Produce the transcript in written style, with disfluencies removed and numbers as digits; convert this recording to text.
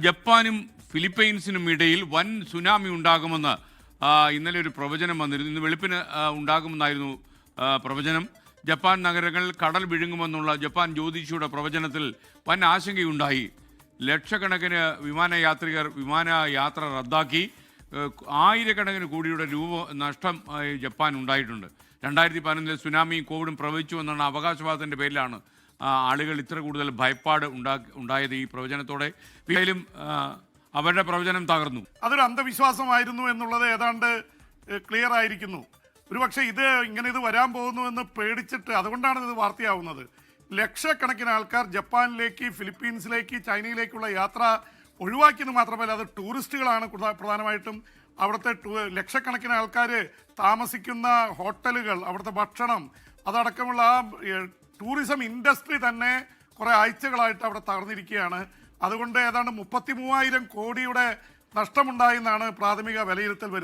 ജപ്പാനും ഫിലിപ്പൈൻസിനും ഇടയിൽ വൻ സുനാമി ഉണ്ടാകുമെന്ന് ഇന്നലെ ഒരു പ്രവചനം വന്നിരുന്നു. ഇന്ന് വെളുപ്പിന് ഉണ്ടാകുമെന്നായിരുന്നു പ്രവചനം. ജപ്പാൻ നഗരങ്ങൾ കടൽ വിഴുങ്ങുമെന്നുള്ള ജപ്പാൻ ജ്യോതിഷിയുടെ പ്രവചനത്തിൽ വൻ ആശങ്കയുണ്ടായി. ലക്ഷക്കണക്കിന് വിമാനയാത്ര റദ്ദാക്കി. ആയിരക്കണക്കിന് കോടിയുടെ രൂപ നഷ്ടം ജപ്പാൻ ഉണ്ടായിട്ടുണ്ട്. 2011 സുനാമിയും കോവിഡും പ്രവചിച്ചുവെന്നാണ് അവകാശവാദത്തിൻ്റെ പേരിലാണ് ആളുകൾ ഇത്ര കൂടുതൽ ഭയപ്പാട് ഉണ്ടായത് ഈ പ്രവചനത്തോടെ. അവരുടെ പ്രവചനം തകർന്നു. അതൊരു അന്ധവിശ്വാസമായിരുന്നു എന്നുള്ളത് ഏതാണ്ട് ക്ലിയർ ആയിരിക്കുന്നു. ഒരുപക്ഷെ ഇത് വരാൻ പോകുന്നു എന്ന് പേടിച്ചിട്ട് അതുകൊണ്ടാണ് ഇത് വാർത്തയാവുന്നത്. ലക്ഷക്കണക്കിന് ആൾക്കാർ ജപ്പാനിലേക്ക്, ഫിലിപ്പീൻസിലേക്ക്, ചൈനയിലേക്കുള്ള യാത്ര ഒഴിവാക്കിയെന്ന് മാത്രമല്ല, അത് ടൂറിസ്റ്റുകളാണ് പ്രധാനമായിട്ടും. അവിടുത്തെ ലക്ഷക്കണക്കിന് ആൾക്കാർ താമസിക്കുന്ന ഹോട്ടലുകൾ, അവിടുത്തെ ഭക്ഷണം, അതടക്കമുള്ള ആ ടൂറിസം ഇൻഡസ്ട്രി തന്നെ കുറേ ആഴ്ചകളായിട്ട് അവിടെ തകർന്നിരിക്കുകയാണ്. അതുകൊണ്ട് ഏതാണ്ട് 33,000 കോടിയുടെ നഷ്ടമുണ്ടായെന്നാണ് പ്രാഥമിക വിലയിരുത്തൽ വരുന്നത്.